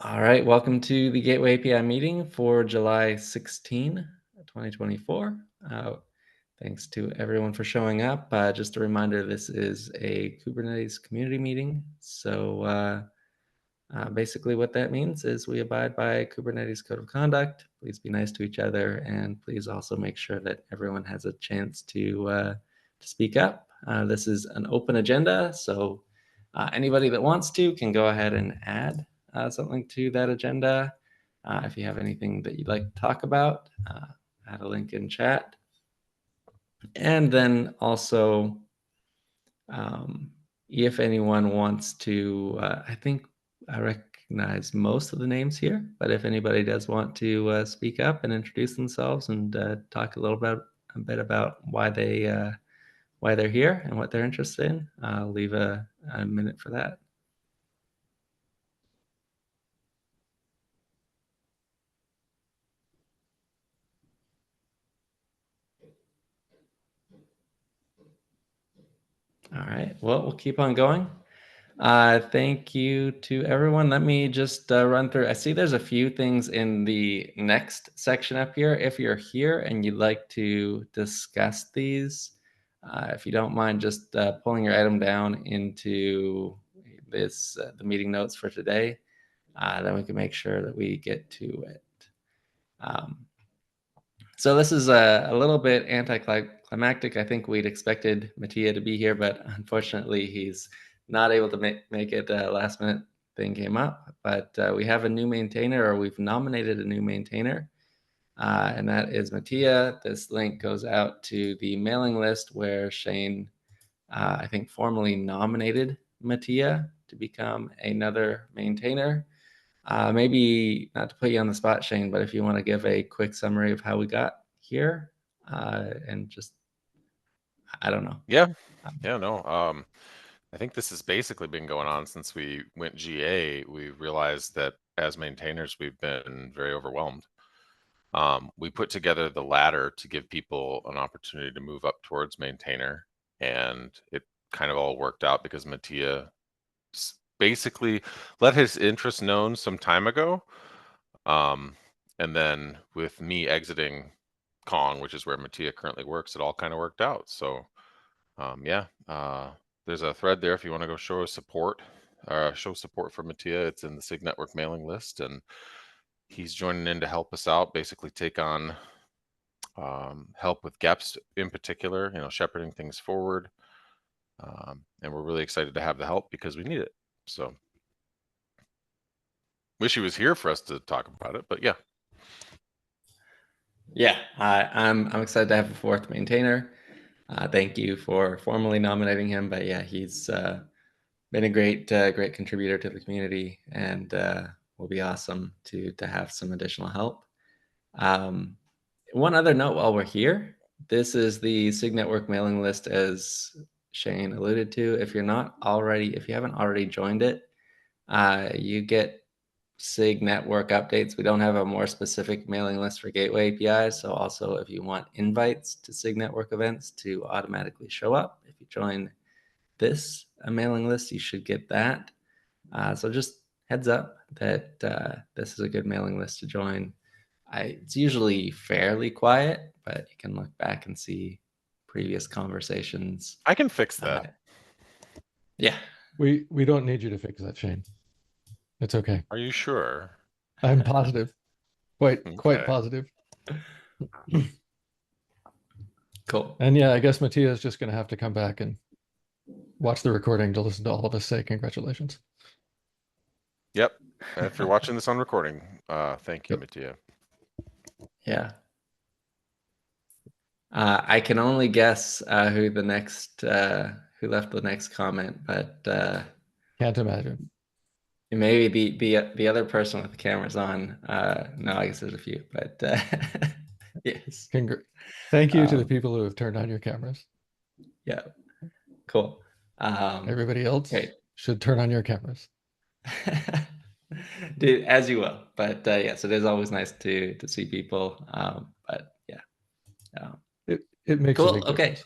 All right, welcome to the Gateway API meeting for July 16, 2024. Thanks to everyone for showing up. Just a reminder, this is a Kubernetes community meeting. So basically what that means is we abide by Kubernetes Code of Conduct. Please be nice to each other, and please also make sure that everyone has a chance to speak up. This is an open agenda, so anybody that wants to can go ahead and add something to that agenda. If you have anything that you'd like to talk about, add a link in chat. And then also, if anyone wants to, I think I recognize most of the names here, but if anybody does want to speak up and introduce themselves and talk a bit about why they're here and what they're interested in, I'll leave a minute for that. All right, well, we'll keep on going. Thank you to everyone. Let me just run through. I see there's a few things in the next section up here. If you're here and you'd like to discuss these, if you don't mind just pulling your item down into this the meeting notes for today, then we can make sure that we get to it. So this is a little bit anticlimactic. I think we'd expected Mattia to be here, but unfortunately he's not able to make it. Last minute thing came up, but we have a new maintainer, or we've nominated a new maintainer, and that is Mattia. This link goes out to the mailing list where Shane, I think, formally nominated Mattia to become another maintainer. Maybe not to put you on the spot, Shane, but if you want to give a quick summary of how we got here, and just, I don't know. Yeah, no. I think this has basically been going on since we went GA. We realized that as maintainers, we've been very overwhelmed. We put together the ladder to give people an opportunity to move up towards maintainer, and it kind of all worked out because Mattia basically let his interest known some time ago. And then with me exiting Kong, which is where Mattia currently works, it all kind of worked out. So there's a thread there if you want to go show support for Mattia. It's in the SIG Network mailing list, and he's joining in to help us out, basically take on help with gaps in particular, shepherding things forward. And we're really excited to have the help because we need it. So wish he was here for us to talk about it, but yeah. Yeah, I'm excited to have a fourth maintainer. Thank you for formally nominating him, but yeah, he's been a great contributor to the community, and will be awesome to have some additional help. One other note while we're here, this is the SIG Network mailing list, as Shane alluded to. If you haven't already joined it, you get SIG Network updates. We don't have a more specific mailing list for Gateway API, so also if you want invites to SIG Network events to automatically show up, if you join this mailing list, you should get that. So just heads up that this is a good mailing list to join. It's usually fairly quiet, but you can look back and see previous conversations. I can fix that. Yeah. We don't need you to fix that, Shane. It's okay. Are you sure? I'm positive. Quite positive. Cool. And yeah, I guess Mattia is just going to have to come back and watch the recording to listen to all of us say congratulations. Yep. If you're watching this on recording, thank you, Mattia. Yeah. I can only guess who left the next comment, but can't imagine. Maybe the other person with the cameras on. No, I guess there's a few, but yes. Thank you to the people who have turned on your cameras. Yeah, cool. Everybody else should turn on your cameras. Dude, as you will. But yes, it is always nice to see people. But yeah, it makes cool. A big difference.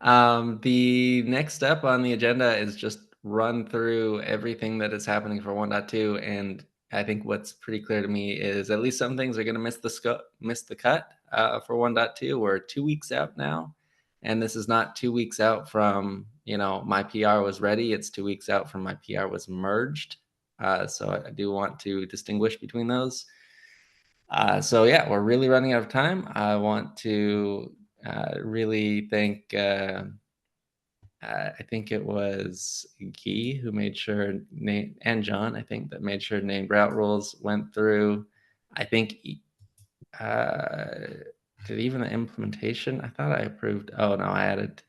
Okay. The next step on the agenda is just run through everything that is happening for 1.2, and I think what's pretty clear to me is at least some things are going to miss the cut for 1.2. We're 2 weeks out now, and this is not 2 weeks out from my PR was ready. It's 2 weeks out from my PR was merged. So I do want to distinguish between those. So yeah, we're really running out of time. I want to really thank. I think it was Guy who made sure name, and John, I think, that made sure named route rules went through. I think did even the implementation. I thought I approved. Oh no, I added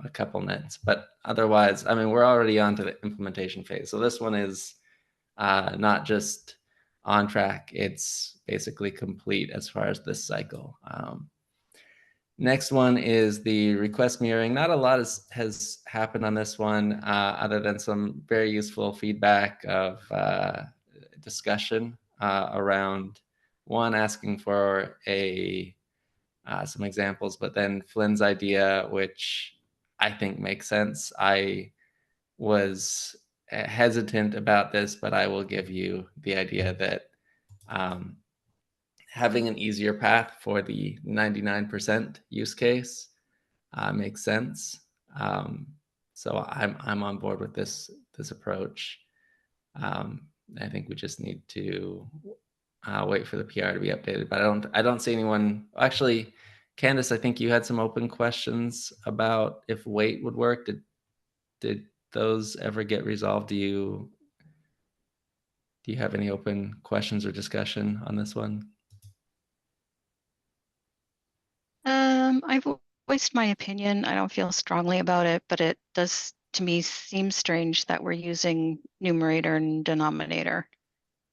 a couple nets, but otherwise, I mean, we're already on to the implementation phase. So this one is not just on track; it's basically complete as far as this cycle. Next one is the request mirroring. Not a lot has happened on this one, other than some very useful feedback of discussion around one asking for some examples, but then Flynn's idea, which I think makes sense. I was hesitant about this, but I will give you the idea that um, having an easier path for the 99% use case makes sense. Um, so I'm on board with this approach. I think we just need to wait for the PR to be updated. But I don't see anyone. Actually, Candace, I think you had some open questions about if wait would work. Did those ever get resolved? Do you have any open questions or discussion on this one? I've voiced my opinion. I don't feel strongly about it, but it does to me seem strange that we're using numerator and denominator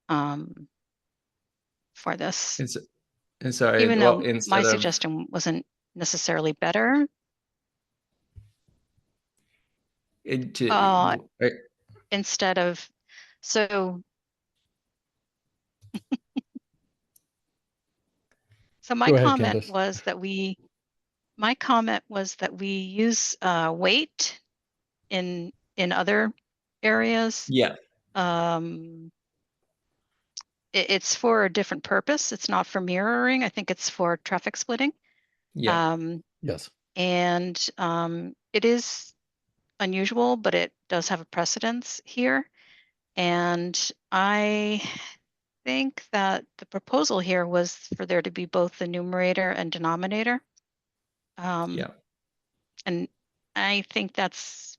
for this. And sorry, Even well, though my instead of suggestion wasn't necessarily better. Instead of, so my Go ahead, comment Candace. was that we use weight in other areas. yeah, It's for a different purpose. It's not for mirroring. I think it's for traffic splitting. yeah, Yes. And it is unusual, but it does have a precedence here. And I think that the proposal here was for there to be both the numerator and denominator. yeah. And I think that's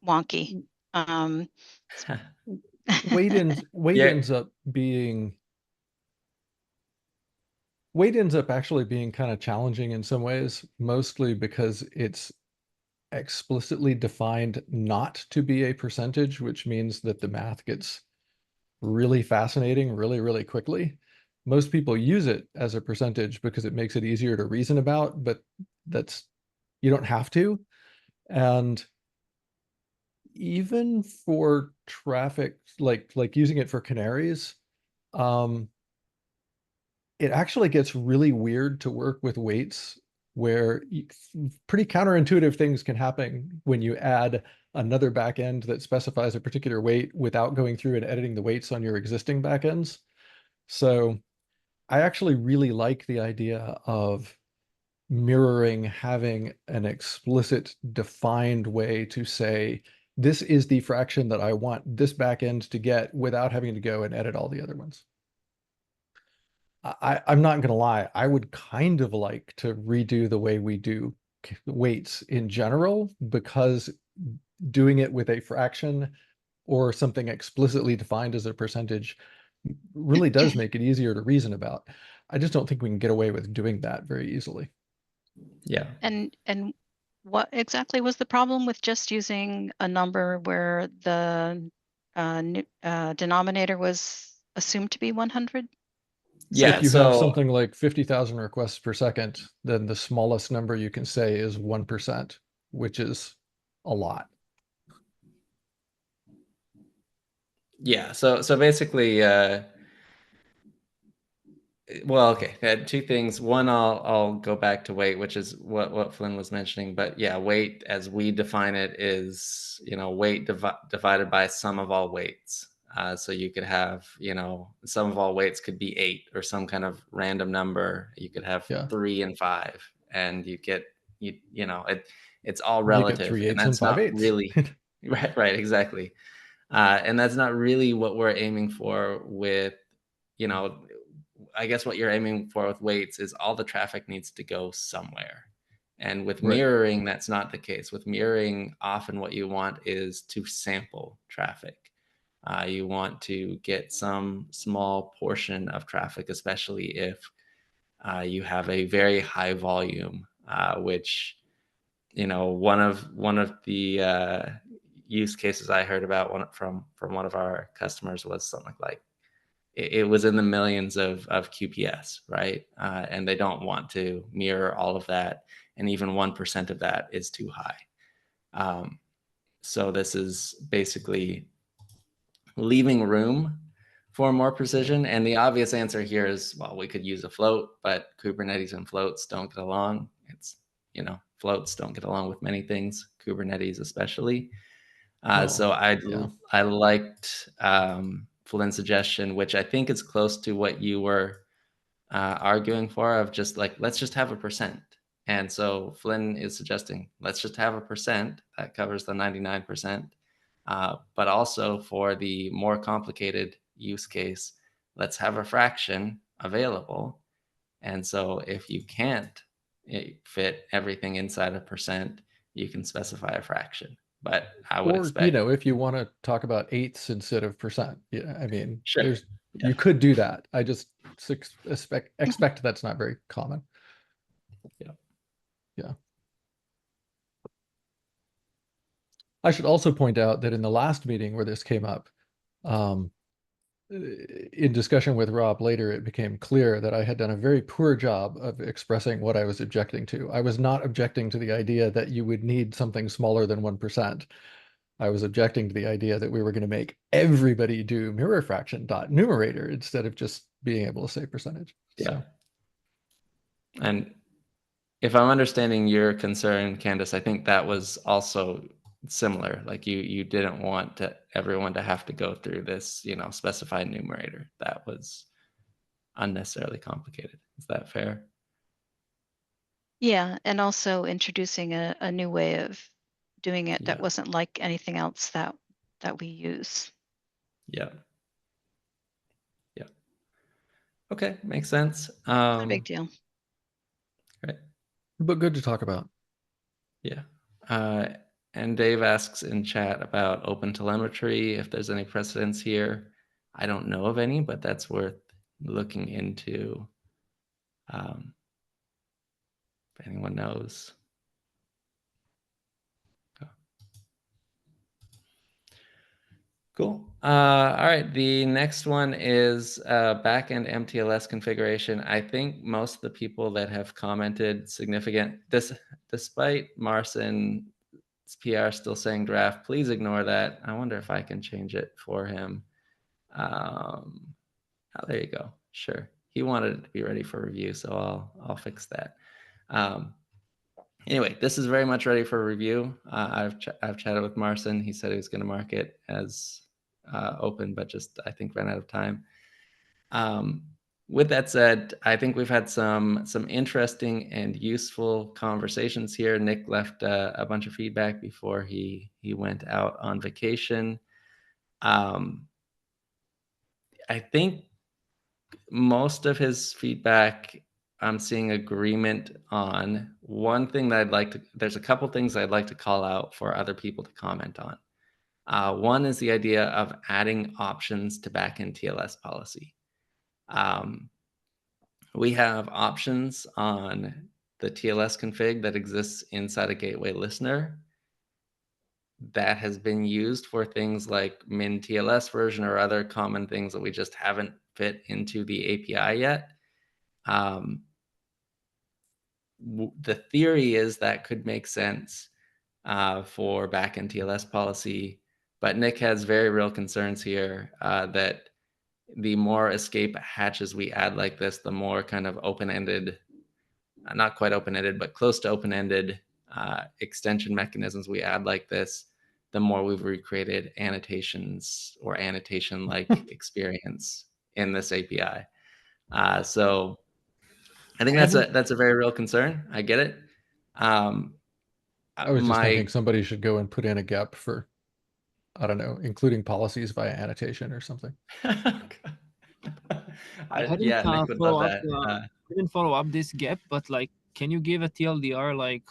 wonky. Weight Yeah. ends up being weight ends up actually being kind of challenging in some ways, mostly because it's explicitly defined not to be a percentage, which means that the math gets really fascinating really, really quickly. Most people use it as a percentage because it makes it easier to reason about, but that's you don't have to. And even for traffic, like using it for canaries, um, it actually gets really weird to work with weights where pretty counterintuitive things can happen when you add another backend that specifies a particular weight without going through and editing the weights on your existing backends. So I actually really like the idea of mirroring having an explicit defined way to say, this is the fraction that I want this backend to get without having to go and edit all the other ones. I'm not gonna lie, I would kind of like to redo the way we do weights in general, because doing it with a fraction or something explicitly defined as a percentage really does make it easier to reason about. I just don't think we can get away with doing that very easily. Yeah. And what exactly was the problem with just using a number where the denominator was assumed to be 100? So Yeah. if you have So something like 50,000 requests per second, then the smallest number you can say is 1%, which is a lot. yeah. So basically, Well, okay. Two things. One, I'll go back to weight, which is what Flynn was mentioning. But yeah, weight as we define it is, weight divided by sum of all weights. So you could have, sum of all weights could be 8 or some kind of random number. You could have Yeah. 3 and 5, and you get it's all You get relative, 3/8 and and that's not 5/8. really right, exactly. And that's not really what we're aiming for with, you know, I guess what you're aiming for with weights is all the traffic needs to go somewhere. And with Right. mirroring, that's not the case. With mirroring, often what you want is to sample traffic. You want to get some small portion of traffic, especially if you have a very high volume, which one of the use cases I heard about from one of our customers was something like it was in the millions of QPS, right? And they don't want to mirror all of that, and even 1% of that is too high. So this is basically leaving room for more precision. And the obvious answer here is, well, we could use a float, but Kubernetes and floats don't get along. Floats don't get along with many things, Kubernetes especially. So yeah. I liked Flynn's suggestion, which I think is close to what you were arguing for, of just like, let's just have a percent. And so Flynn is suggesting, let's just have a percent that covers the 99%. But also for the more complicated use case, let's have a fraction available. And so if you can't fit everything inside a percent, you can specify a fraction. But I would Or, expect, if you want to talk about eighths instead of percent, yeah, I mean, sure, you yeah, could do that. I just expect that's not very common. yeah. Yeah. I should also point out that in the last meeting where this came up, in discussion with Rob later, it became clear that I had done a very poor job of expressing what I was objecting to. I was not objecting to the idea that you would need something smaller than 1%. I was objecting to the idea that we were going to make everybody do mirror fraction dot numerator instead of just being able to say percentage. Yeah. So, And if I'm understanding your concern, Candace, I think that was also similar. Like you didn't want everyone to have to go through this, specified numerator. That was unnecessarily complicated. Is that fair? Yeah, and also introducing a new way of doing it that Yeah. wasn't like anything else that we use. Yeah. Yeah. Okay, makes sense. Not a big deal. Right. but good to talk about. Yeah. And Dave asks in chat about open telemetry, if there's any precedents here. I don't know of any, but that's worth looking into. If anyone knows. Oh. Cool. All right. The next one is backend MTLS configuration. I think most of the people that have commented despite Marcin's PR still saying draft, please ignore that. I wonder if I can change it for him. There you go. Sure. He wanted it to be ready for review, so I'll fix that. Anyway, this is very much ready for review. I've chatted with Marcin. He said he was going to mark it as open, but just I think ran out of time. With that said, I think we've had some interesting and useful conversations here. Nick left a bunch of feedback before he went out on vacation. I think most of his feedback I'm seeing agreement on. One thing that there's a couple things I'd like to call out for other people to comment on. One is the idea of adding options to backend TLS policy. We have options on the TLS config that exists inside a gateway listener that has been used for things like min TLS version or other common things that we just haven't fit into the API yet. The theory is that could make sense for backend TLS policy, but Nick has very real concerns here that the more escape hatches we add like this, the more kind of open-ended, not quite open-ended, but close to open-ended extension mechanisms we add like this, the more we've recreated annotations or annotation-like experience in this API. So I think that's a very real concern. I get it. I was just thinking somebody should go and put in a gap for, I don't know, including policies via annotation or something. Yeah, Nick would love that. I didn't follow up this gap, but like, can you give a TLDR, like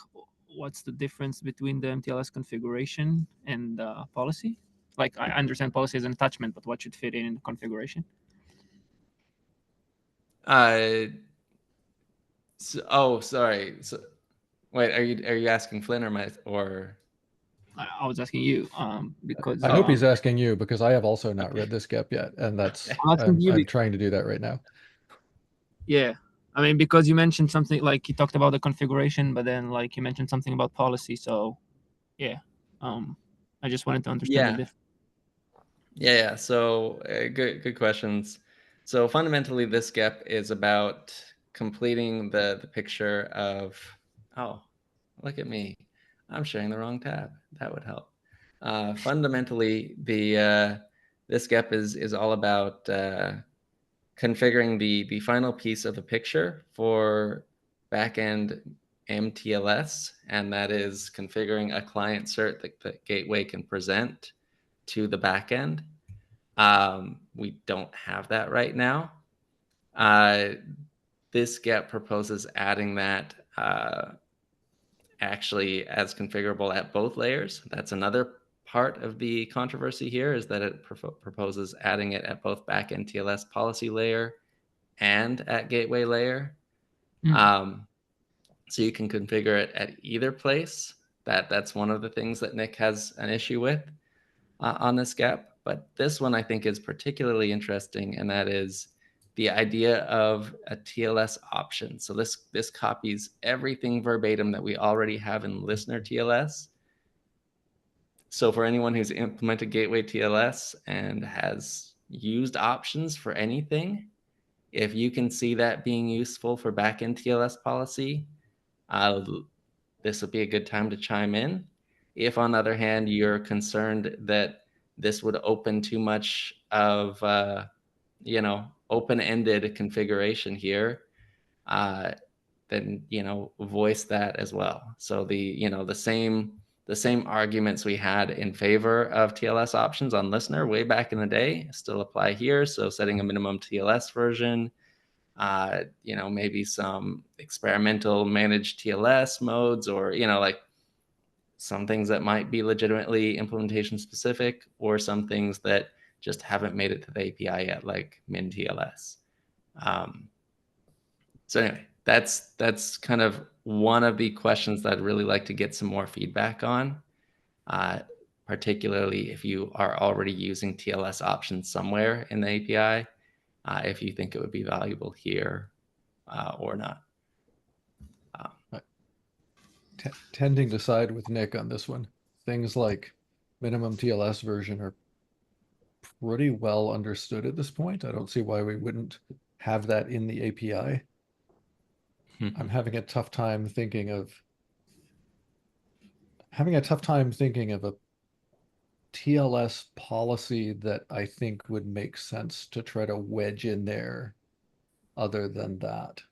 what's the difference between the MTLS configuration and policy? Like, I understand policy is an attachment, but what should fit in the configuration? Sorry. So, wait, are you asking Flynn or? I was asking you because I hope he's asking you, because I have also not read this gap yet, and that's I'm trying to do that right now. Yeah, I mean, because you mentioned something like you talked about the configuration, but then like you mentioned something about policy. So yeah, I just wanted to understand the difference. Yeah. So good questions. So fundamentally, this gap is about completing the picture of. Oh, look at me! I'm sharing the wrong tab. That would help. Fundamentally, this gap is all about configuring the final piece of the picture for backend MTLS, and that is configuring a client cert that the gateway can present to the backend. We don't have that right now. This gap proposes adding that actually as configurable at both layers. That's another part of the controversy here, is that it proposes adding it at both backend TLS policy layer and at gateway layer. So you can configure it at either place. That's one of the things that Nick has an issue with on this gap. But this one I think is particularly interesting, and that is the idea of a TLS option. So this copies everything verbatim that we already have in listener TLS. So for anyone who's implemented Gateway TLS and has used options for anything, if you can see that being useful for backend TLS policy, this would be a good time to chime in. If, on the other hand, you're concerned that this would open too much of, open-ended configuration here, then, voice that as well. So the same arguments we had in favor of TLS options on listener way back in the day still apply here. So setting a minimum TLS version, maybe some experimental managed TLS modes, or, like some things that might be legitimately implementation specific, or some things that just haven't made it to the API yet, like min TLS. So anyway, that's kind of one of the questions that I'd really like to get some more feedback on, particularly if you are already using TLS options somewhere in the API, if you think it would be valuable here or not. Tending to side with Nick on this one. Things like minimum TLS version are pretty well understood at this point. I don't see why we wouldn't have that in the API. I'm having a tough time thinking of a TLS policy that I think would make sense to try to wedge in there other than that.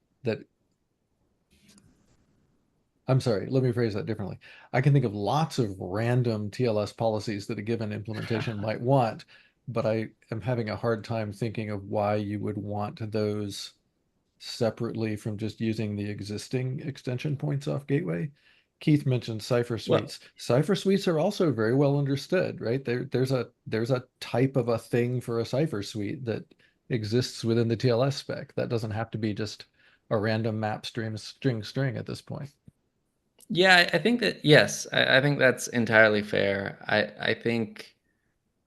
I'm sorry, let me phrase that differently. I can think of lots of random TLS policies that a given implementation might want, but I am having a hard time thinking of why you would want those separately from just using the existing extension points off Gateway. Keith mentioned cipher suites. Well, cipher suites are also very well understood, right? There's a type of a thing for a cipher suite that exists within the TLS spec. That doesn't have to be just a random map string at this point. Yeah, I think that, yes, I think that's entirely fair. I think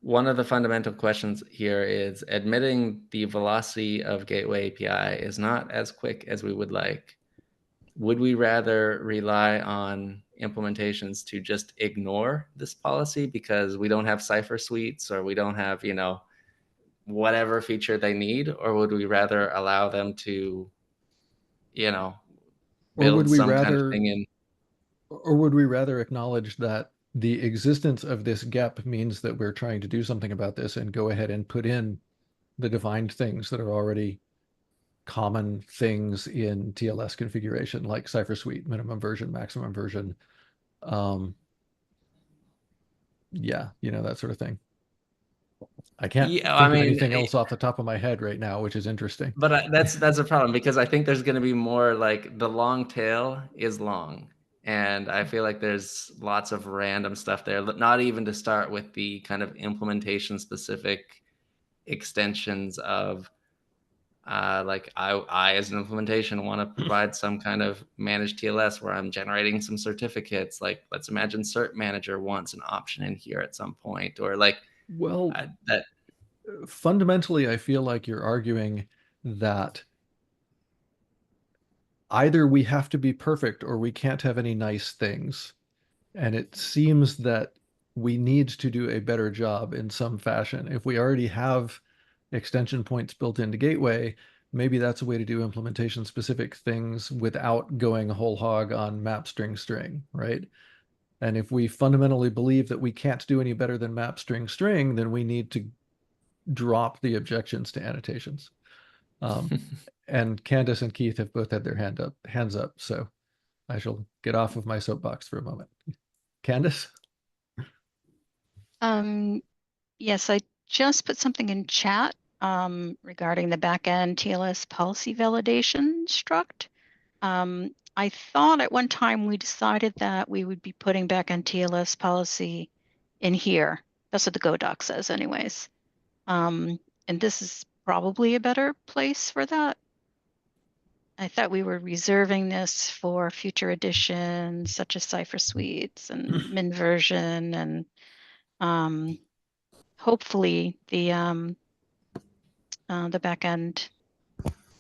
one of the fundamental questions here is admitting the velocity of Gateway API is not as quick as we would like. Would we rather rely on implementations to just ignore this policy because we don't have cipher suites, or we don't have, whatever feature they need, or would we rather allow them to, you know, Or would build we some kind of rather, thing in? or would we rather acknowledge that the existence of this gap means that we're trying to do something about this and go ahead and put in the defined things that are already common things in TLS configuration, like cipher suite, minimum version, maximum version. Yeah, that sort of thing. I can't Yeah, think of anything else off the top of my head right now, which is interesting. But that's a problem, because I think there's going to be more, like, the long tail is long, and I feel like there's lots of random stuff there, not even to start with the kind of implementation specific extensions of like I as an implementation want to provide some kind of managed TLS where I'm generating some certificates. Like, let's imagine Cert Manager wants an option in here at some point, or like Well, that. fundamentally, I feel like you're arguing that either we have to be perfect or we can't have any nice things. And it seems that we need to do a better job in some fashion. If we already have extension points built into Gateway, maybe that's a way to do implementation specific things without going whole hog on map string string, right? And if we fundamentally believe that we can't do any better than map string string, then we need to drop the objections to annotations. And Candace and Keith have both had their hands up, so I shall get off of my soapbox for a moment. Candace? Yes, I just put something in chat regarding the backend TLS policy validation struct. I thought at one time we decided that we would be putting backend TLS policy in here. That's what the Go doc says anyways. And this is probably a better place for that. I thought we were reserving this for future editions, such as cipher suites and min version, and hopefully the backend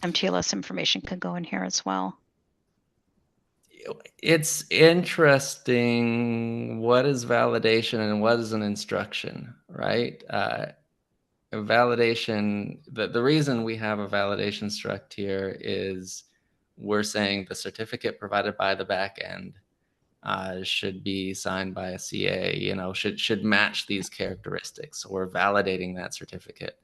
MTLS information could go in here as well. It's interesting what is validation and what is an instruction, right? Validation, the reason we have a validation struct here is we're saying the certificate provided by the backend should be signed by a CA, should match these characteristics. So we're validating that certificate.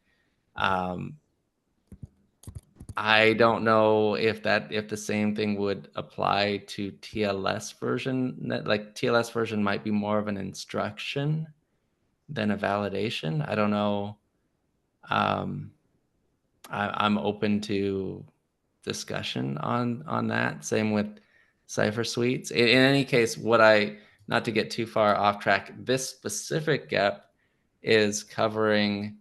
I don't know if the same thing would apply to TLS version. Like, TLS version might be more of an instruction than a validation. I don't know. I'm open to discussion on that. Same with cipher suites. In any case, not to get too far off track, this specific gap is covering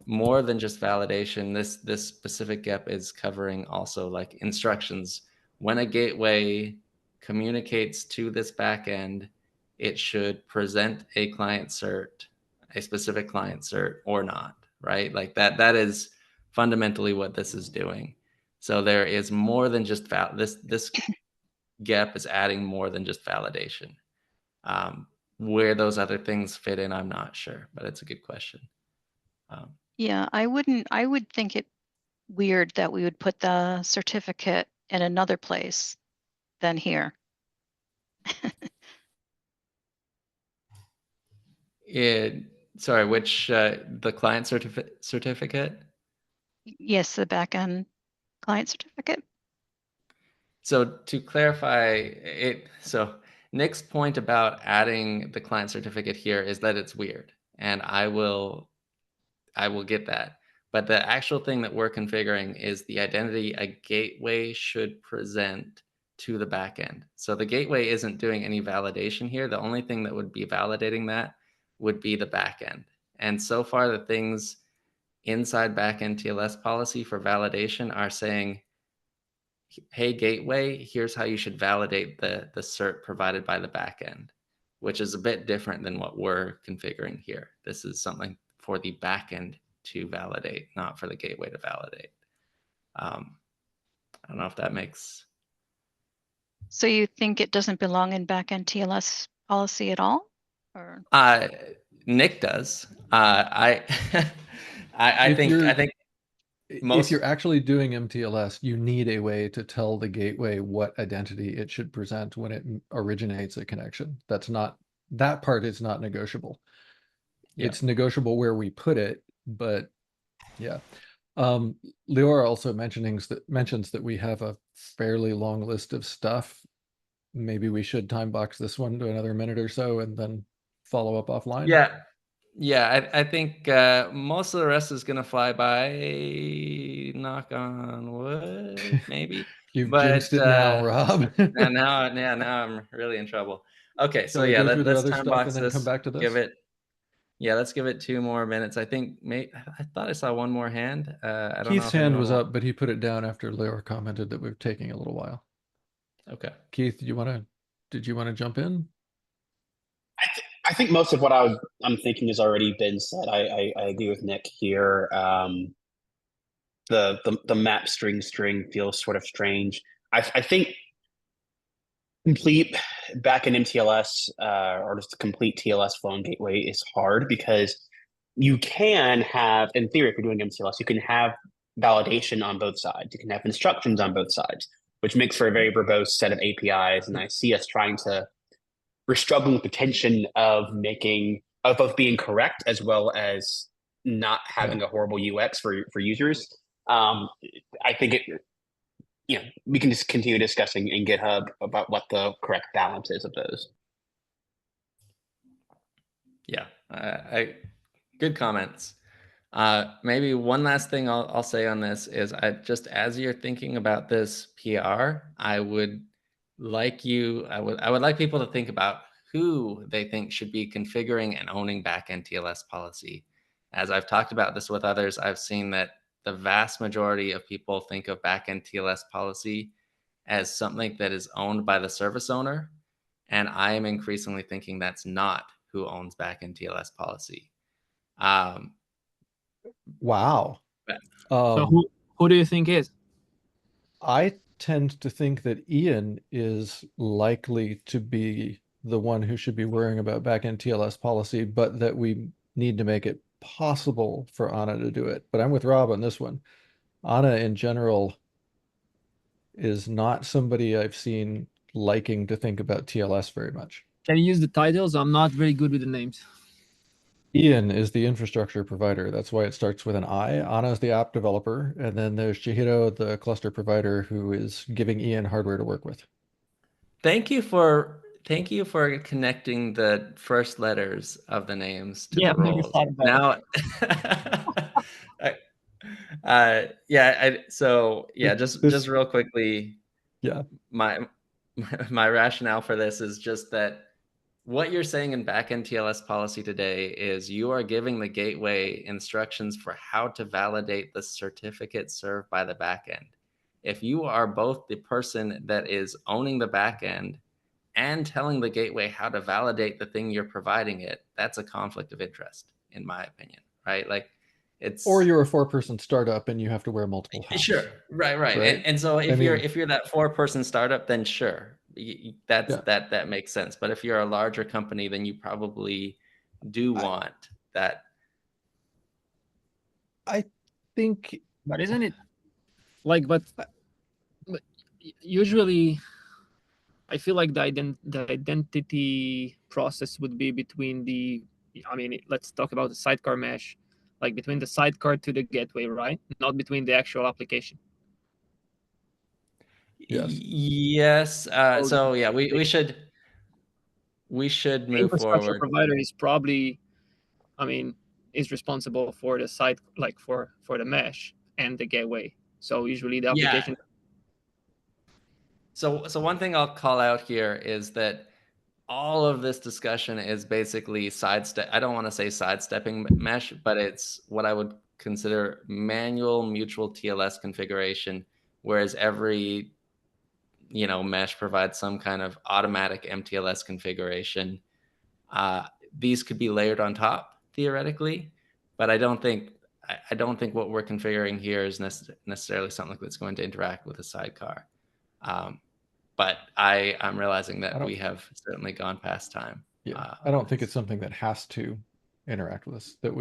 more than just validation. This specific gap is covering also, like, instructions. When a gateway communicates to this backend, it should present a client cert, a specific client cert, or not, right? Like that is fundamentally what this is doing. So there is more than just this gap is adding more than just validation. Where those other things fit in, I'm not sure, but it's a good question. Yeah, I would think it weird that we would put the certificate in another place than here. Sorry, which the client certificate? Yes, the backend client certificate. So to clarify it, so Nick's point about adding the client certificate here is that it's weird, and I will get that. But the actual thing that we're configuring is the identity a gateway should present to the backend. So the gateway isn't doing any validation here. The only thing that would be validating that would be the backend. And so far, the things inside backend TLS policy for validation are saying, hey, gateway, here's how you should validate the cert provided by the backend, which is a bit different than what we're configuring here. This is something for the backend to validate, not for the gateway to validate. I don't know if that makes. So you think it doesn't belong in backend TLS policy at all? Or Nick does. I If think if most you're actually doing MTLS, you need a way to tell the gateway what identity it should present when it originates a connection. That part is not negotiable. Yeah. It's negotiable where we put it, but yeah. Lior also mentions that we have a fairly long list of stuff. Maybe we should time box this one to another minute or so and then follow up offline. Yeah, I think most of the rest is gonna fly by. Knock on wood, maybe. You've jinxed it now, Rob. now I'm really in trouble. Okay, so Shall we yeah, go through the let's other time stuff box and then come this. back to this? Let's give it 2 more minutes. I think I thought I saw one more hand. I don't know Keith's if hand anyone was wants. up, but he put it down after Lior commented that we're taking a little while. Okay. Keith, did you want to jump in? I think most of what I'm thinking has already been said. I agree with Nick here. The map string feels sort of strange. I think complete backend MTLS or just complete TLS phone gateway is hard because you can have, in theory, if you're doing MTLS, you can have validation on both sides. You can have instructions on both sides, which makes for a very verbose set of APIs. And I see us we're struggling with the tension of both being correct as well as not having a horrible UX for users. I think we can just continue discussing in GitHub about what the correct balance is of those. Yeah, good comments. Maybe one last thing I'll say on this is as you're thinking about this PR, I would like people to think about who they think should be configuring and owning backend TLS policy. As I've talked about this with others, I've seen that the vast majority of people think of backend TLS policy as something that is owned by the service owner. And I am increasingly thinking that's not who owns backend TLS policy. Wow. So who do you think is? I tend to think that Ian is likely to be the one who should be worrying about backend TLS policy, but that we need to make it possible for Anna to do it. But I'm with Rob on this one. Anna, in general, is not somebody I've seen liking to think about TLS very much. Can you use the titles? I'm not very good with the names. Ian is the infrastructure provider. That's why it starts with an I. Anna is the app developer. And then there's Chihiro, the cluster provider, who is giving Ian hardware to work with. Thank you for connecting the first letters of the names to the roles. Now, just real quickly. Yeah. My rationale for this is just that what you're saying in backend TLS policy today is you are giving the gateway instructions for how to validate the certificate served by the backend. If you are both the person that is owning the backend and telling the gateway how to validate the thing you're providing it, that's a conflict of interest, in my opinion, right? Like or you're a 4-person startup and you have to wear multiple hats. Sure, right? And so if you're that 4-person startup, then sure, that makes sense. But if you're a larger company, then you probably do want that. I think, but isn't it like? But usually, I feel like the identity process would be between let's talk about the sidecar mesh, like between the sidecar to the gateway, right? Not between the actual application. Yes. So yeah, we should move infrastructure forward. Provider is probably, is responsible for the site, like for the mesh and the gateway. So usually the application. So one thing I'll call out here is that all of this discussion is basically I don't want to say sidestepping mesh, but it's what I would consider manual mutual TLS configuration, whereas every mesh provides some kind of automatic MTLS configuration. These could be layered on top theoretically, but I don't think what we're configuring here is necessarily something that's going to interact with a sidecar. But I'm realizing that we have certainly gone past time. Yeah, I don't think it's something that has to interact with us. That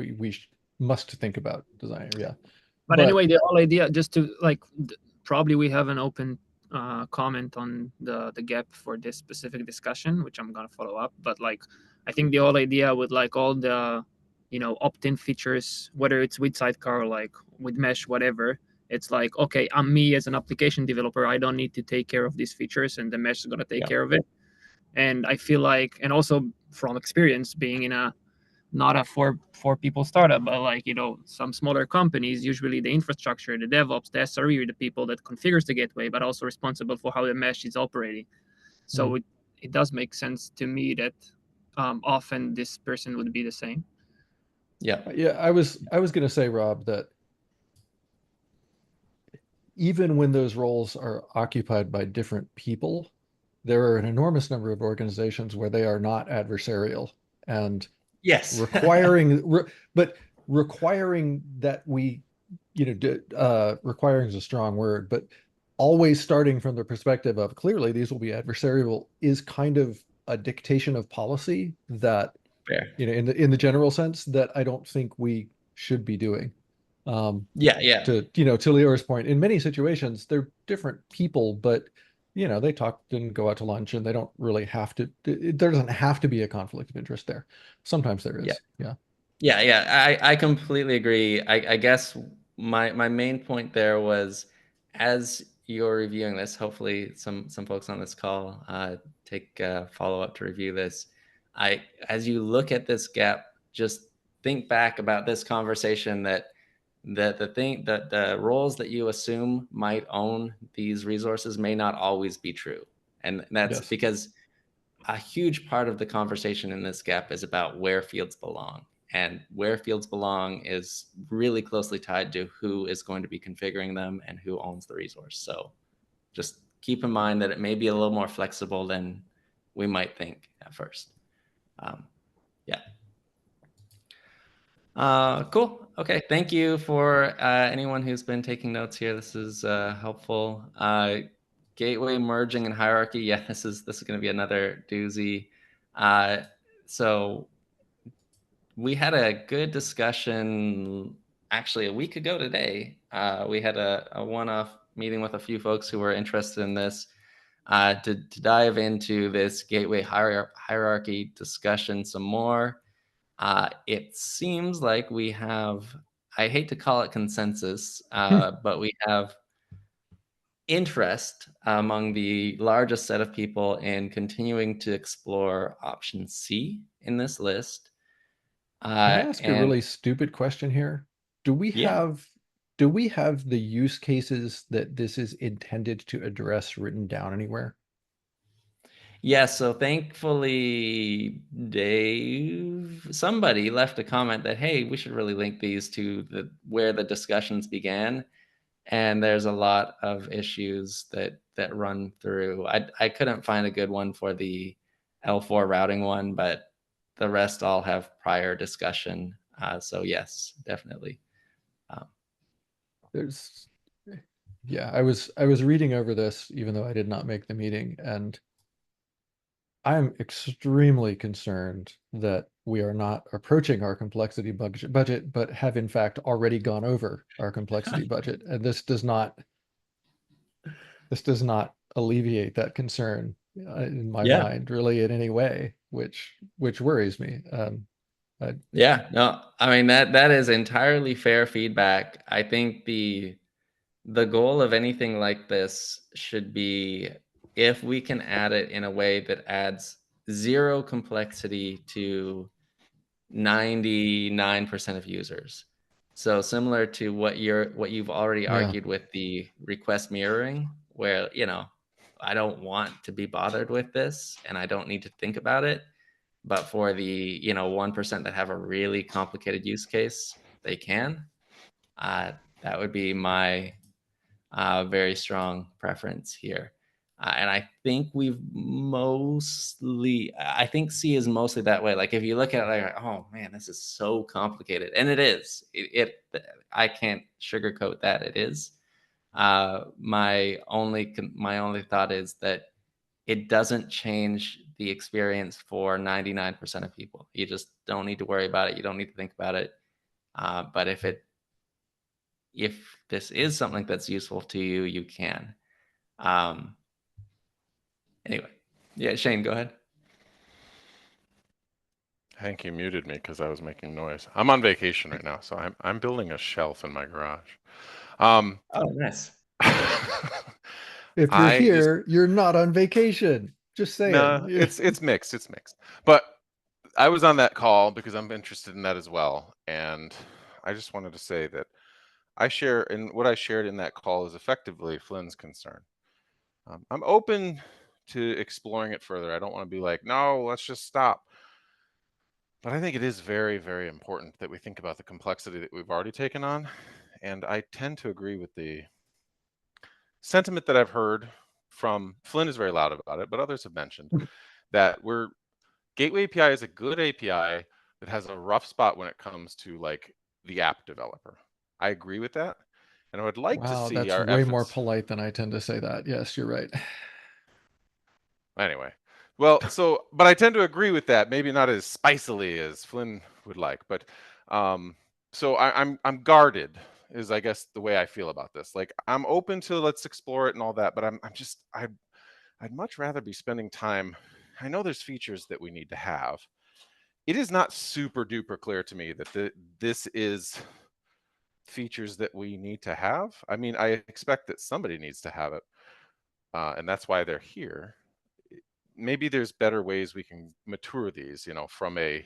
must think about designer. Yeah. But anyway, the whole idea, just to like, probably we have an open comment on the gap for this specific discussion, which I'm gonna follow up. But like, I think the whole idea with like all the, opt-in features, whether it's with Sidecar or like with Mesh, whatever, it's like, okay, I'm me as an application developer. I don't need to take care of these features, and the Mesh is gonna take care of it. And I feel like, and also from experience being in a not a four people startup, but like, some smaller companies, usually the infrastructure, the DevOps, the SRE are the people that configures the gateway, but also responsible for how the mesh is operating. So it does make sense to me that often this person would be the same. Yeah. I was going to say, Rob, that even when those roles are occupied by different people, there are an enormous number of organizations where they are not adversarial, and Yes. but requiring that we, requiring is a strong word, but always starting from the perspective of clearly these will be adversarial is kind of a dictation of policy that, Fair. in the general sense, that I don't think we should be doing. Yeah. To Leor's point, in many situations they're different people, but they talk and go out to lunch, and they don't really have to. There doesn't have to be a conflict of interest there. Sometimes there is. Yeah. I completely agree. I guess my main point there was, as you're reviewing this, hopefully some folks on this call take follow up to review this. As you look at this gap, just think back about this conversation that the roles that you assume might own these resources may not always be true. And that's because a huge part of the conversation in this gap is about where fields belong. And where fields belong is really closely tied to who is going to be configuring them and who owns the resource. So just keep in mind that it may be a little more flexible than we might think at first. Cool. Okay. Thank you for anyone who's been taking notes here. This is helpful. Gateway merging and hierarchy. Yeah, this is going to be another doozy. So we had a good discussion actually a week ago today. We had a one-off meeting with a few folks who were interested in this to dive into this gateway hierarchy discussion some more. It seems like we have, I hate to call it consensus, but we have interest among the largest set of people in continuing to explore option C in this list. Can I ask a really stupid question here? Do we have the use cases that this is intended to address written down anywhere? Yeah, so thankfully, somebody left a comment that, hey, we should really link these to where the discussions began. And there's a lot of issues that run through. I couldn't find a good one for the L4 routing one, but the rest all have prior discussion. So yes, definitely. I was reading over this, even though I did not make the meeting, and I'm extremely concerned that we are not approaching our complexity budget, but have in fact already gone over our complexity budget. And this does not alleviate that concern in my mind, really, in any way, which worries me. Yeah, no, I mean that is entirely fair feedback. I think the goal of anything like this should be, if we can add it in a way that adds zero complexity to 99% of users. So similar to what you've already argued with the request mirroring, where, I don't want to be bothered with this and I don't need to think about it. But for the 1% that have a really complicated use case, they can. That would be my very strong preference here. And I think I think C is mostly that way. Like if you look at it, like, oh man, this is so complicated. And it is. I can't sugarcoat that. It is. My only thought is that it doesn't change the experience for 99% of people. You just don't need to worry about it. You don't need to think about it. But if this is something that's useful to you, you can. Anyway, yeah, Shane, go ahead. I think you muted me because I was making noise. I'm on vacation right now, so I'm building a shelf in my garage. Oh, nice. If you're here, you're not on vacation. Just saying. No, it's mixed. It's mixed. But I was on that call because I'm interested in that as well, and I just wanted to say that what I shared in that call is effectively Flynn's concern. I'm open to exploring it further. I don't want to be like, no, let's just stop. But I think it is very, very important that we think about the complexity that we've already taken on. And I tend to agree with the sentiment that I've heard from Flynn is very loud about it, but others have mentioned that Gateway API is a good API that has a rough spot when it comes to like the app developer. I agree with that. And I would like to see that's our way efforts... more polite than I tend to say that. Yes, you're right. Anyway, well, but I tend to agree with that. Maybe not as spicily as Flynn would like, but so I'm guarded is I guess the way I feel about this. Like I'm open to let's explore it and all that, but I'd much rather be spending time. I know there's features that we need to have. It is not super duper clear to me that this is features that we need to have. I mean, I expect that somebody needs to have it, and that's why they're here. Maybe there's better ways we can mature these, from a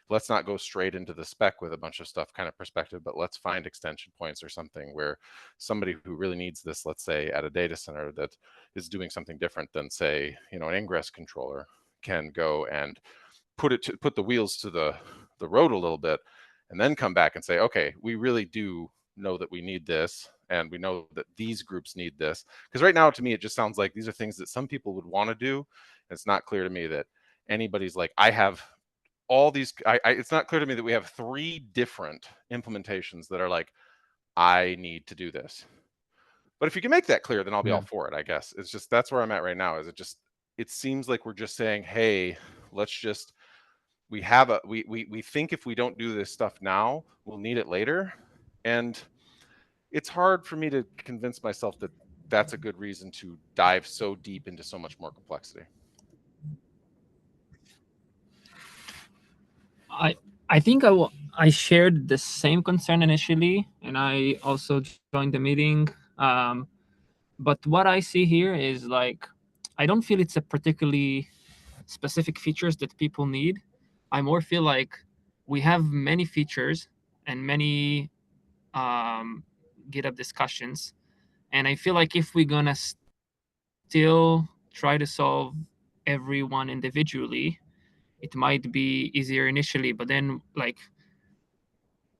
let's not go straight into the spec with a bunch of stuff kind of perspective, but let's find extension points or something where somebody who really needs this, let's say at a data center that is doing something different than say, an ingress controller can go and put the wheels to the road a little bit and then come back and say, okay, we really do know that we need this and we know that these groups need this. Because right now to me it just sounds like these are things that some people would want to do. It's not clear to me that anybody's like, I have all these it's not clear to me that we have 3 different implementations that are like, I need to do this. But if you can make that clear, then I'll be all for it, I guess. It's just that's where I'm at right now. It seems like we're just saying, hey, let's just we think if we don't do this stuff now, we'll need it later. And it's hard for me to convince myself that that's a good reason to dive so deep into so much more complexity. I think I shared the same concern initially, and I also joined the meeting. But what I see here is like, I don't feel it's a particularly specific features that people need. I more feel like we have many features and many GitHub discussions. And I feel like if we're going to still try to solve everyone individually, it might be easier initially, but then like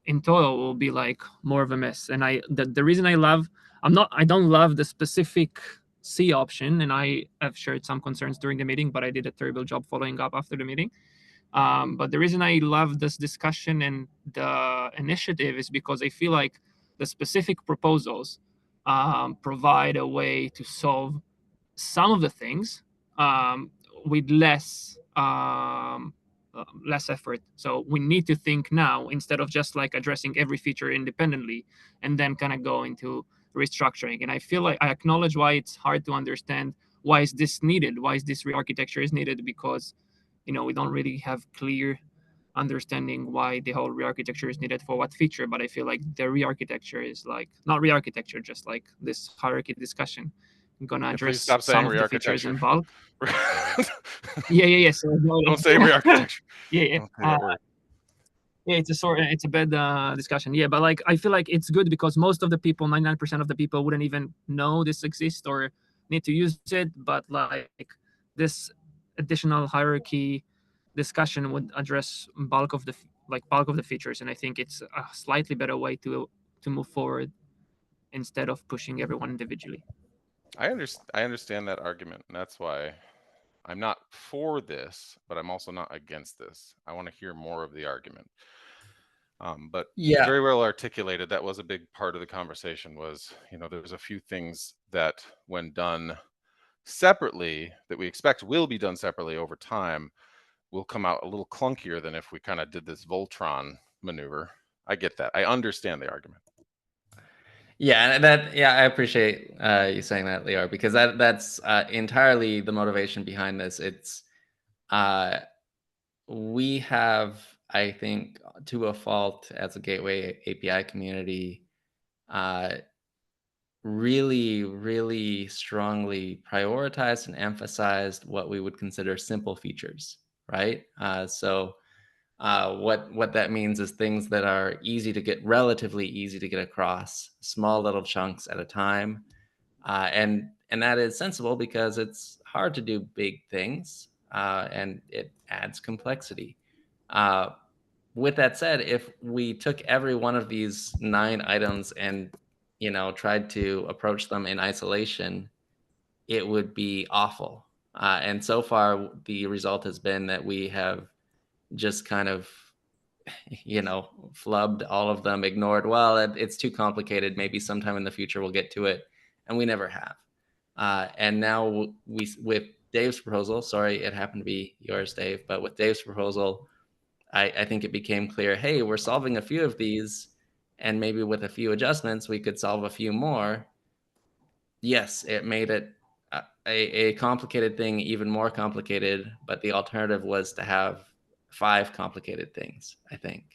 in total will be like more of a mess. And the reason I don't love the specific C option, and I have shared some concerns during the meeting, but I did a terrible job following up after the meeting. But the reason I love this discussion and the initiative is because I feel like the specific proposals provide a way to solve some of the things with less effort. So we need to think now instead of just like addressing every feature independently and then kind of go into restructuring. And I feel like I acknowledge why it's hard to understand why is this needed, why is this re-architecture is needed, because we don't really have clear understanding why the whole re-architecture is needed for what feature. But I feel like the re-architecture is like not re-architecture, just like this hierarchy discussion. I'm gonna address stop saying some of the features in bulk. Yeah. So don't say re-architecture. Yeah. Yeah, it's a bad discussion. Yeah, but like I feel like it's good because most of the people, 99% of the people, wouldn't even know this exists or need to use it. But like this additional hierarchy discussion would address bulk of the features, and I think it's a slightly better way to move forward instead of pushing everyone individually. I understand that argument, and that's why I'm not for this, but I'm also not against this. I want to hear more of the argument. But Yeah, very well articulated. That was a big part of the conversation was, there's a few things that when done separately that we expect will be done separately over time will come out a little clunkier than if we kind of did this Voltron maneuver. I get that. I understand the argument. Yeah, and I appreciate you saying that, Lior, because that's entirely the motivation behind this. It's we have, I think, to a fault as a Gateway API community, really, really strongly prioritized and emphasized what we would consider simple features, right? What that means is things that are relatively easy to get across, small little chunks at a time, and that is sensible because it's hard to do big things, and it adds complexity. With that said, if we took every one of these 9 items and tried to approach them in isolation, it would be awful. And so far, the result has been that we have just kind of flubbed all of them, ignored, well, it's too complicated, maybe sometime in the future we'll get to it, and we never have. And now with Dave's proposal, sorry it happened to be yours, Dave, but with Dave's proposal, I think it became clear, hey, we're solving a few of these, and maybe with a few adjustments we could solve a few more. Yes, it made it a complicated thing even more complicated, but the alternative was to have 5 complicated things, I think.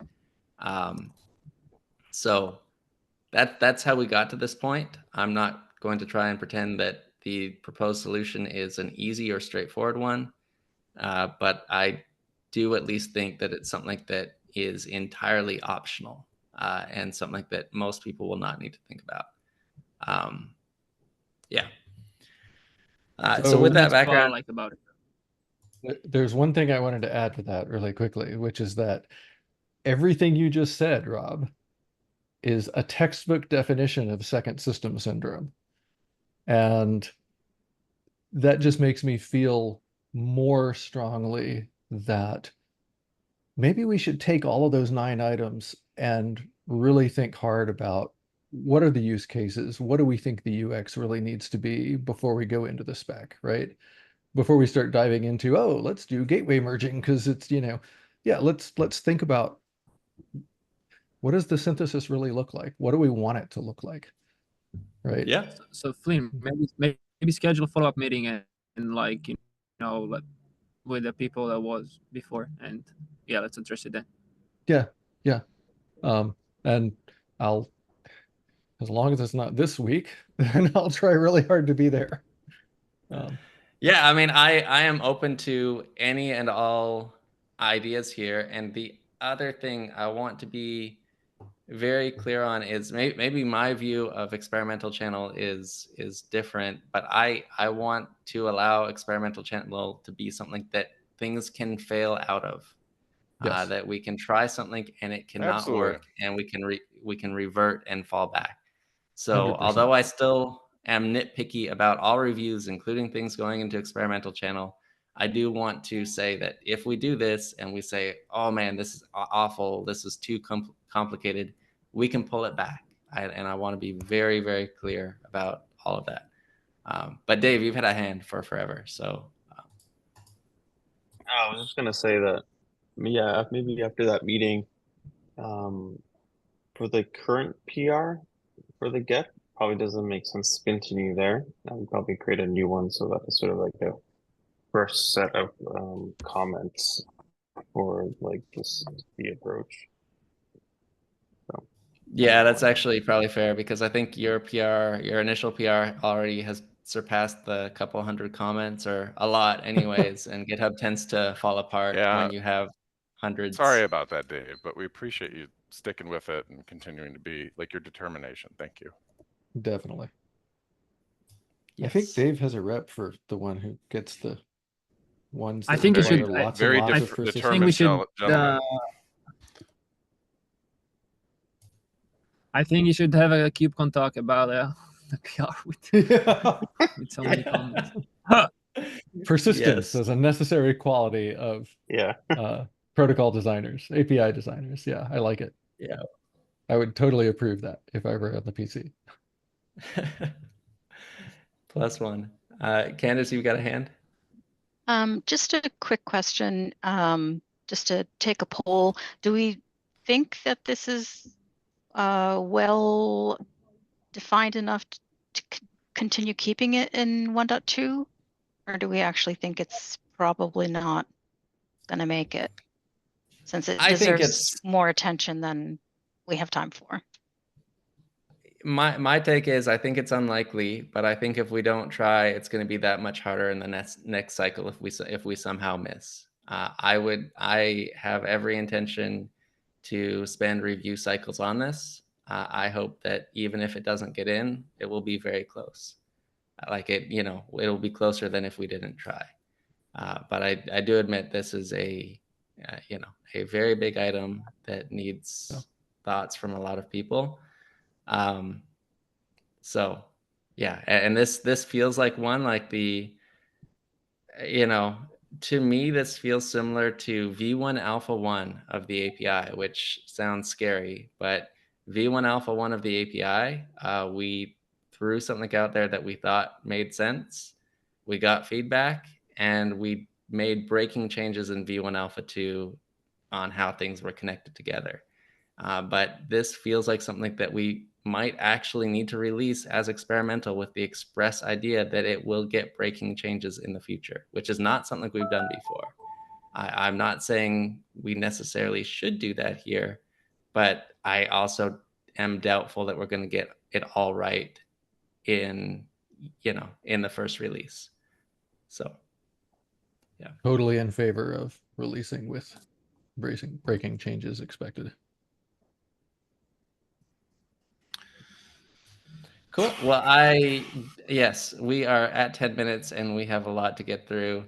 So that's how we got to this point. I'm not going to try and pretend that the proposed solution is an easy or straightforward one, but I do at least think that it's something that is entirely optional, and something that most people will not need to think about. Yeah. So with that That's what I background, like about it. There's one thing I wanted to add to that really quickly, which is that everything you just said, Rob, is a textbook definition of second system syndrome. And that just makes me feel more strongly that maybe we should take all of those 9 items and really think hard about what are the use cases? What do we think the UX really needs to be before we go into the spec, right? Before we start diving into, oh, let's do gateway merging because it's, yeah, let's think about what does the synthesis really look like? What do we want it to look like? Right? yeah. So Flynn, maybe schedule a follow-up meeting and like like with the people that was before, and yeah, let's address it then. Yeah. And I'll, as long as it's not this week, then I'll try really hard to be there. Yeah, I mean, I am open to any and all ideas here. And the other thing I want to be very clear on is maybe my view of experimental channel is different, but I want to allow experimental channel to be something that things can fail out of. Yes. That we can try something and it cannot Absolutely. work, and we can revert and fall back. So 100%. although I still am nitpicky about all reviews, including things going into experimental channel, I do want to say that if we do this and we say, oh man, this is awful, this is too complicated, we can pull it back. And I want to be very, very clear about all of that. But Dave, you've had a hand for forever, so. I was just gonna say that, yeah, maybe after that meeting, for the current PR for the GEP, probably doesn't make sense continuing there. I would probably create a new one so that it's sort of like a first set of comments for like just the approach. So Yeah, that's actually probably fair because I think your initial PR already has surpassed the couple hundred comments, or a lot anyways, and GitHub tends to fall apart when you have hundreds. Sorry about that, Dave, but we appreciate you sticking with it and continuing to be like your determination. Thank you. Definitely. Yes. I think Dave has a rep for the one who gets the ones. I think we should. Lots very and lots of determined I think we should. gentleman. I think you should have a KubeCon talk about the PR with so many comments. Persistence as a necessary quality of protocol designers, API designers. Yeah, I like it. Yeah. I would totally approve that if I were on the PC. +1. Candace, you've got a hand? Just a quick question, just to take a poll. Do we think that this is well defined enough to continue keeping it in 1.2? Or do we actually think it's probably not going to make it, since it I think deserves it's more attention than we have time for? my take is I think it's unlikely, but I think if we don't try, it's going to be that much harder in the next cycle if we somehow miss. I have every intention to spend review cycles on this. I hope that even if it doesn't get in, it will be very close. Like it'll be closer than if we didn't try. But I do admit this is a very big item that needs thoughts from a lot of people. So yeah, and this feels like one like to me this feels similar to V1 Alpha 1 of the API, which sounds scary, but V1 Alpha 1 of the API, we threw something out there that we thought made sense. We got feedback and we made breaking changes in V1 Alpha 2 on how things were connected together. But this feels like something that we might actually need to release as experimental with the express idea that it will get breaking changes in the future, which is not something we've done before. I'm not saying we necessarily should do that here, but I also am doubtful that we're going to get it all right in the first release. So, yeah. Totally in favor of releasing with breaking changes expected. Cool. Well, yes, we are at 10 minutes and we have a lot to get through.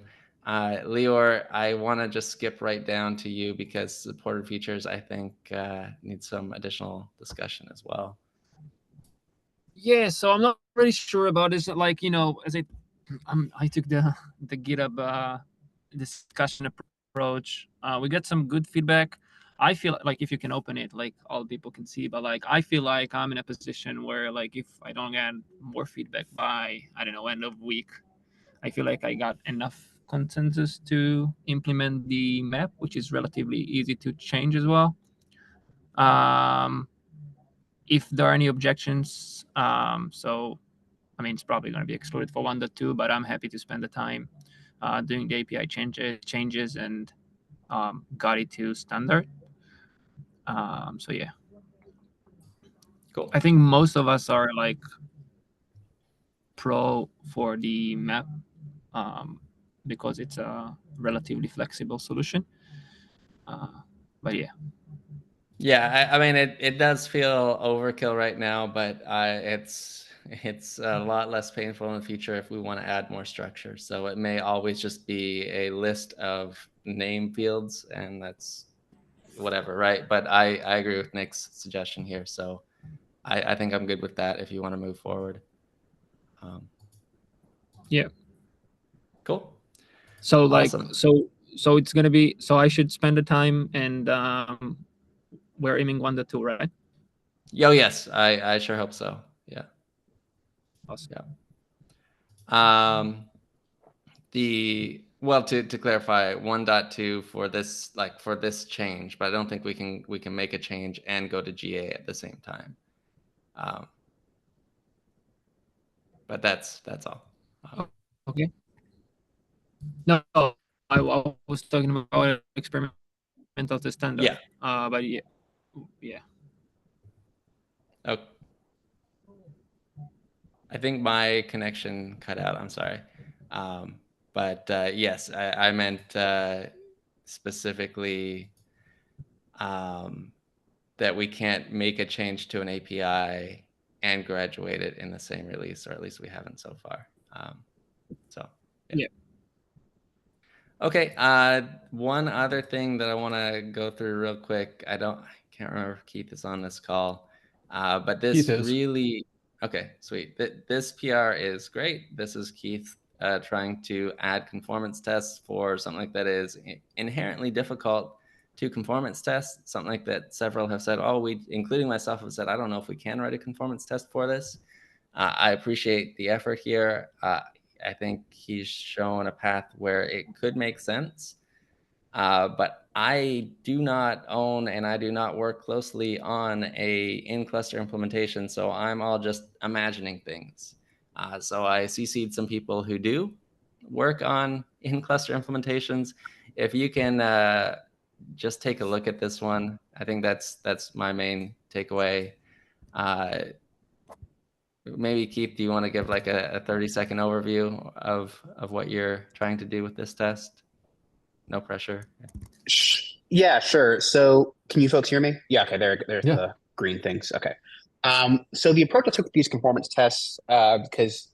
Lior, I want to just skip right down to you because supported features, I think, need some additional discussion as well. Yeah, so I'm not really sure about this. Like, as I took the GitHub discussion approach. We got some good feedback. I feel like if you can open it, like all people can see, but like I feel like I'm in a position where like if I don't get more feedback by, I don't know, end of week, I feel like I got enough consensus to implement the map, which is relatively easy to change as well. If there are any objections, so I mean, it's probably going to be excluded for 1.2, but I'm happy to spend the time doing the API changes and got it to standard. So yeah, cool. I think most of us are like pro for the map because it's a relatively flexible solution. But yeah. Yeah, I mean, it does feel overkill right now, but it's a lot less painful in the future if we want to add more structure. So it may always just be a list of name fields, and that's whatever, right? But I agree with Nick's suggestion here, so I think I'm good with that if you want to move forward. Yeah. Cool. So like Awesome. so it's gonna be, so I should spend the time, and we're aiming 1.2, right? Oh yes, I sure hope so. Yeah. Awesome. Yeah. To clarify, 1.2 for this change, but I don't think we can make a change and go to GA at the same time. But that's all. Okay. No, I was talking about experimental to standard. Yeah. But yeah. Okay. I think my connection cut out. I'm sorry. But yes, I meant specifically that we can't make a change to an API and graduate it in the same release, or at least we haven't so far. So yeah. Okay. One other thing that I want to go through real quick. I can't remember if Keith is on this call, but this really. Okay, sweet. This PR is great. This is Keith trying to add conformance tests for something that is inherently difficult to conformance test. Something like that several have said, including myself, have said, I don't know if we can write a conformance test for this. I appreciate the effort here. I think he's shown a path where it could make sense. But I do not own and I do not work closely on a in-cluster implementation, so I'm all just imagining things. So I CC'd some people who do work on in-cluster implementations. If you can just take a look at this one, I think that's my main takeaway. Maybe Keith, do you want to give like a 30-second overview of what you're trying to do with this test? No pressure. Yeah, sure. So can you folks hear me? Yeah, okay, there's Yeah. the green things. Okay. So the approach I took with these conformance tests, because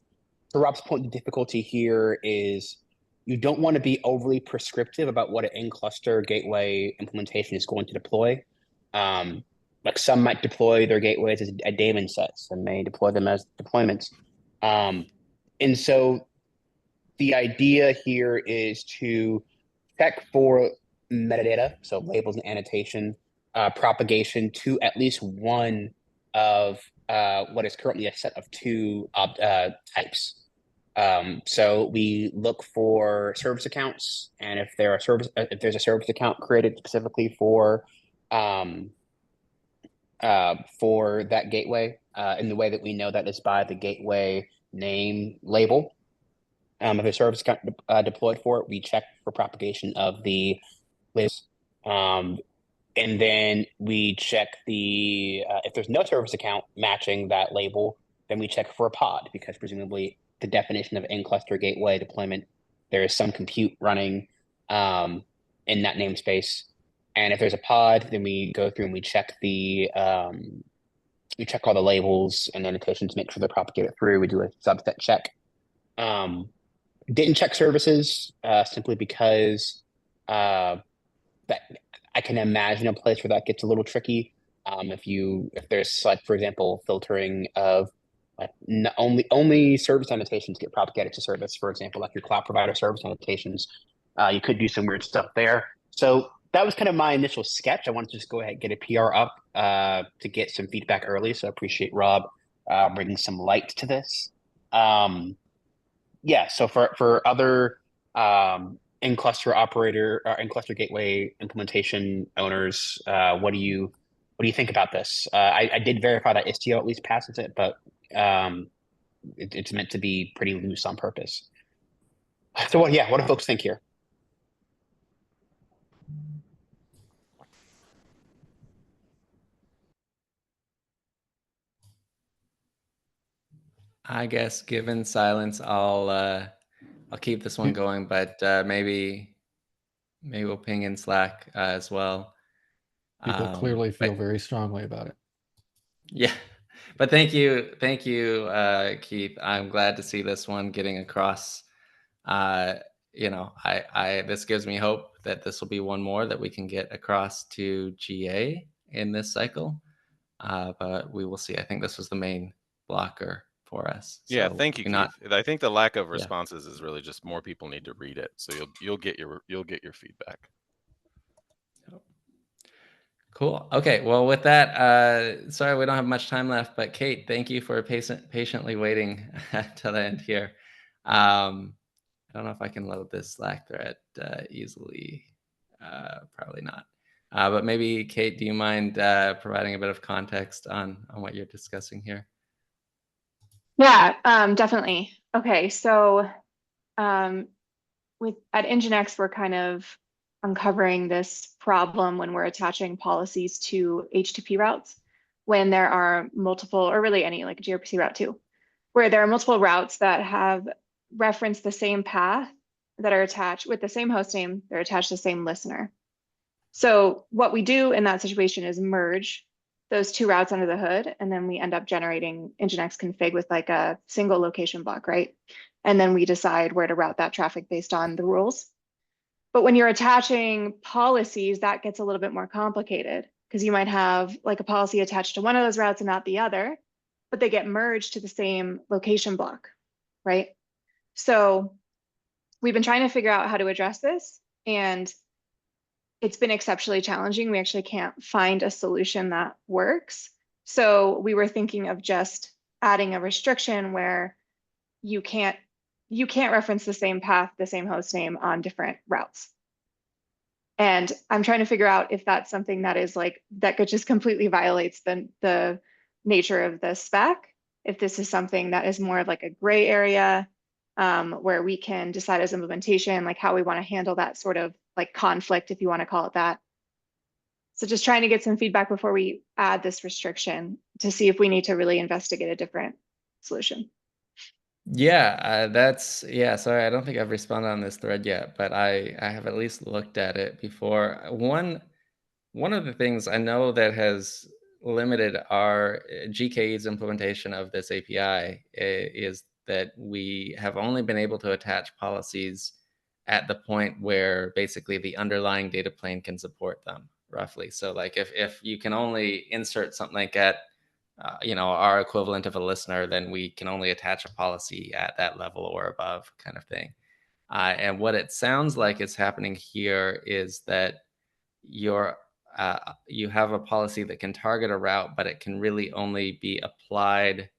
to Rob's point, the difficulty here is you don't want to be overly prescriptive about what an in-cluster gateway implementation is going to deploy. Like some might deploy their gateways as a daemon sets and may deploy them as deployments. And so the idea here is to check for metadata, so labels and annotation, propagation to at least one of what is currently a set of two types. So we look for service accounts, and if there's a service account created specifically for that gateway, in the way that we know that is by the gateway name label. If a service account deployed for it, we check for propagation of the labels. And then we check if there's no service account matching that label, then we check for a pod, because presumably the definition of in-cluster gateway deployment, there is some compute running in that namespace. And if there's a pod, then we go through and we check all the labels and annotations to make sure they're propagated through. We do a subset check. Didn't check services simply because that I can imagine a place where that gets a little tricky. If there's, like, for example, filtering of like only service annotations get propagated to service, for example, like your cloud provider service annotations, you could do some weird stuff there. So that was kind of my initial sketch. I wanted to just go ahead and get a PR up to get some feedback early. So I appreciate Rob bringing some light to this. Yeah, so for other in-cluster operator or in-cluster gateway implementation owners, what do you think about this? I did verify that Istio at least passes it, but it's meant to be pretty loose on purpose. So what do folks think here? I guess given silence, I'll keep this one going, but maybe we'll ping in Slack as well. People clearly feel very strongly about it. Yeah, but thank you, Keith. I'm glad to see this one getting across. This gives me hope that this will be one more that we can get across to GA in this cycle. But we will see. I think this was the main blocker for us. Yeah, So thank you, Keith. I think the lack of responses is really just more people need to read it, so you'll get your feedback. Cool. Okay. Well, with that, sorry we don't have much time left, but Kate, thank you for patiently waiting till the end here. I don't know if I can load this Slack thread easily. Probably not. But maybe Kate, do you mind providing a bit of context on what you're discussing here? Yeah, definitely. Okay, so at Nginx, we're kind of uncovering this problem when we're attaching policies to HTTP routes, when there are multiple, or really any, like a gRPC route too, where there are multiple routes that have referenced the same path that are attached with the same host name, they're attached to the same listener. So what we do in that situation is merge those two routes under the hood, and then we end up generating Nginx config with like a single location block, right? And then we decide where to route that traffic based on the rules. But when you're attaching policies, that gets a little bit more complicated, because you might have like a policy attached to one of those routes and not the other, but they get merged to the same location block, right? So we've been trying to figure out how to address this, and it's been exceptionally challenging. We actually can't find a solution that works. So we were thinking of just adding a restriction where you can't reference the same path, the same host name on different routes. And I'm trying to figure out if that's something that is like, that could just completely violates the nature of the spec. If this is something that is more of like a gray area, where we can decide as implementation, like how we want to handle that sort of like conflict, if you want to call it that. So just trying to get some feedback before we add this restriction to see if we need to really investigate a different solution. Yeah, sorry, I don't think I've responded on this thread yet, but I have at least looked at it before. One of the things I know that has limited our GKE's implementation of this API is that we have only been able to attach policies at the point where basically the underlying data plane can support them, roughly. So like if you can only insert something like at our equivalent of a listener, then we can only attach a policy at that level or above, kind of thing. And what it sounds like is happening here is that you have a policy that can target a route, but it can really only be applied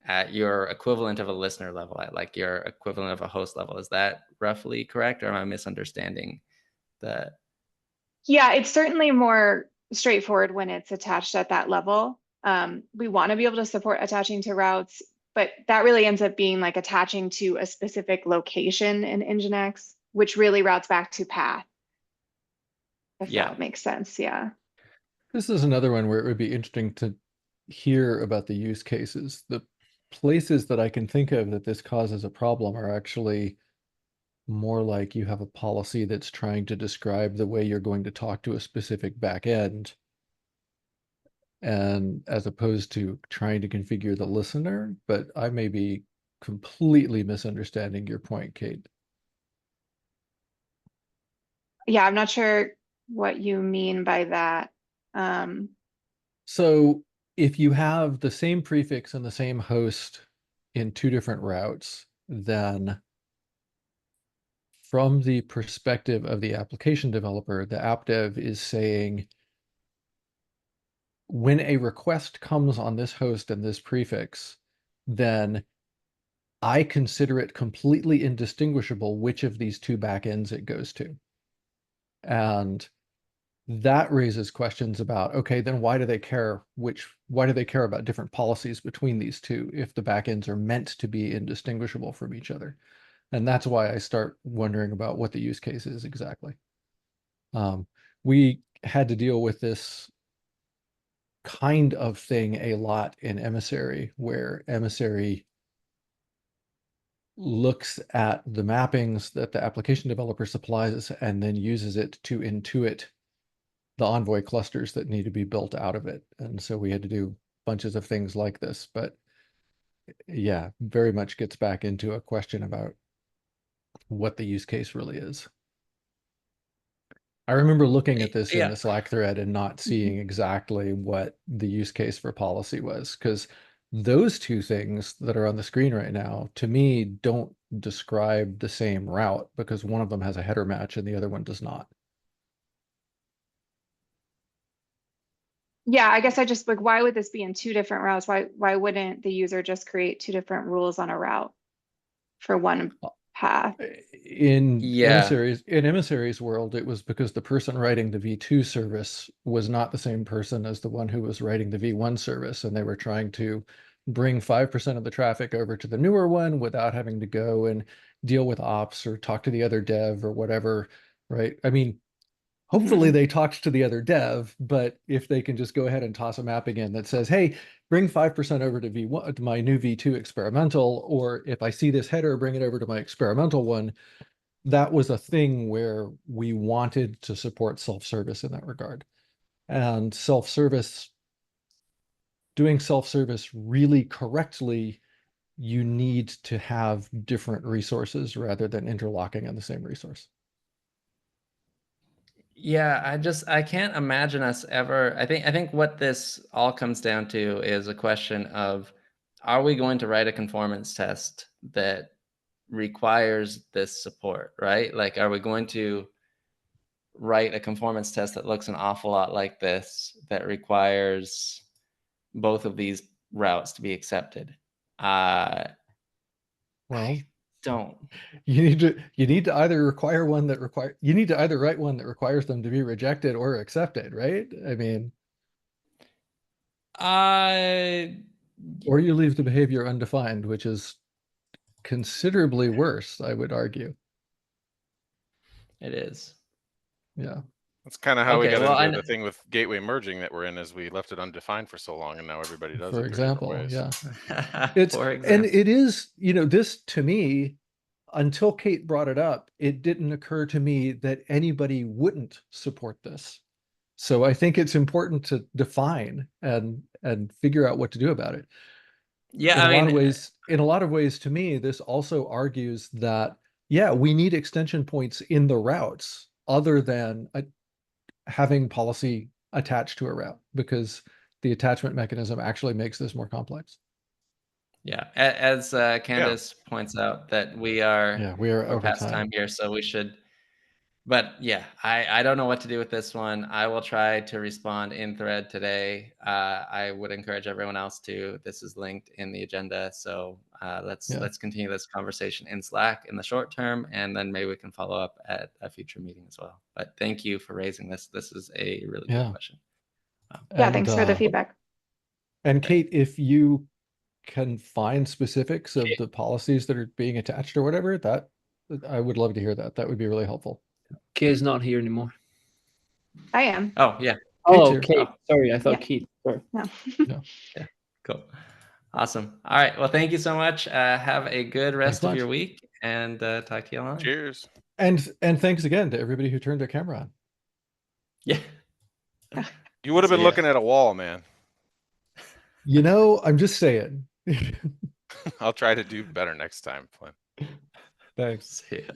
at your equivalent of a listener level, at like your equivalent of a host level. Is that roughly correct, or am I misunderstanding that? Yeah, it's certainly more straightforward when it's attached at that level. We want to be able to support attaching to routes, but that really ends up being like attaching to a specific location in Nginx, which really routes back to path. If that makes sense, yeah. This is another one where it would be interesting to hear about the use cases. The places that I can think of that this causes a problem are actually more like you have a policy that's trying to describe the way you're going to talk to a specific backend, and as opposed to trying to configure the listener. But I may be completely misunderstanding your point, Kate. Yeah, I'm not sure what you mean by that. So if you have the same prefix and the same host in two different routes, then from the perspective of the application developer, the app dev is saying, when a request comes on this host and this prefix, then I consider it completely indistinguishable which of these two backends it goes to. And that raises questions about, okay, then why do they care about different policies between these two if the backends are meant to be indistinguishable from each other? And that's why I start wondering about what the use case is exactly. We had to deal with this kind of thing a lot in Emissary, where Emissary looks at the mappings that the application developer supplies and then uses it to intuit the Envoy clusters that need to be built out of it. And so we had to do bunches of things like this. But yeah, very much gets back into a question about what the use case really is. I remember looking at this in the Slack thread and not seeing exactly what the use case for policy was, because those two things that are on the screen right now, to me, don't describe the same route, because one of them has a header match and the other one does not. Yeah, I guess I just like, why would this be in two different routes? Why wouldn't the user just create two different rules on a route for one path? In Emissary's world, it was because the person writing the V2 service was not the same person as the one who was writing the V1 service, and they were trying to bring 5% of the traffic over to the newer one without having to go and deal with ops or talk to the other dev or whatever, right? I mean, hopefully they talked to the other dev, but if they can just go ahead and toss a mapping in that says, hey, bring 5% over to V1, to my new V2 experimental, or if I see this header, bring it over to my experimental one. That was a thing where we wanted to support self-service in that regard. And doing self-service really correctly, you need to have different resources rather than interlocking on the same resource. Yeah, I can't imagine us ever. I think what this all comes down to is a question of, are we going to write a conformance test that requires this support, right? Like, are we going to write a conformance test that looks an awful lot like this, that requires both of these routes to be accepted? Well, don't. You need to either require one that you need to either write one that requires them to be rejected or accepted, right? I mean, or you leave the behavior undefined, which is considerably worse, I would argue. It is. Yeah. That's kind of how we Okay, got well, into the thing with gateway merging that we're in, is we left it undefined for so long, and now everybody does For it 30 different example, ways. yeah. It's For and example. it is, this to me, until Kate brought it up, it didn't occur to me that anybody wouldn't support this. So I think it's important to define and figure out what to do about it. Yeah, In a lot of ways, to me, this also argues that, yeah, we need extension points in the routes other than having policy attached to a route, because the attachment mechanism actually makes this more complex. yeah, as Candace points out, that we're over past time here, so we should. But yeah, I don't know what to do with this one. I will try to respond in thread today. I would encourage everyone else to. This is linked in the agenda, so let's continue this conversation in Slack in the short term, and then maybe we can follow up at a future meeting as well. But thank you for raising this. This is a really good question. Yeah, thanks for the feedback. And Kate, if you can find specifics of the policies that are being attached or whatever, that I would love to hear that. That would be really helpful. Kate's not here anymore. I am. Oh, yeah. Oh, Kate. Sorry, I thought Kate. Sorry. No. No. Yeah, cool. Awesome. All right. Well, thank you so much. Have a good rest of your week, and talk to you online. Cheers. And thanks again to everybody who turned their camera on. Yeah. You would have been looking at a wall, man. I'm just saying. I'll try to do better next time, Flynn. Thanks. See ya.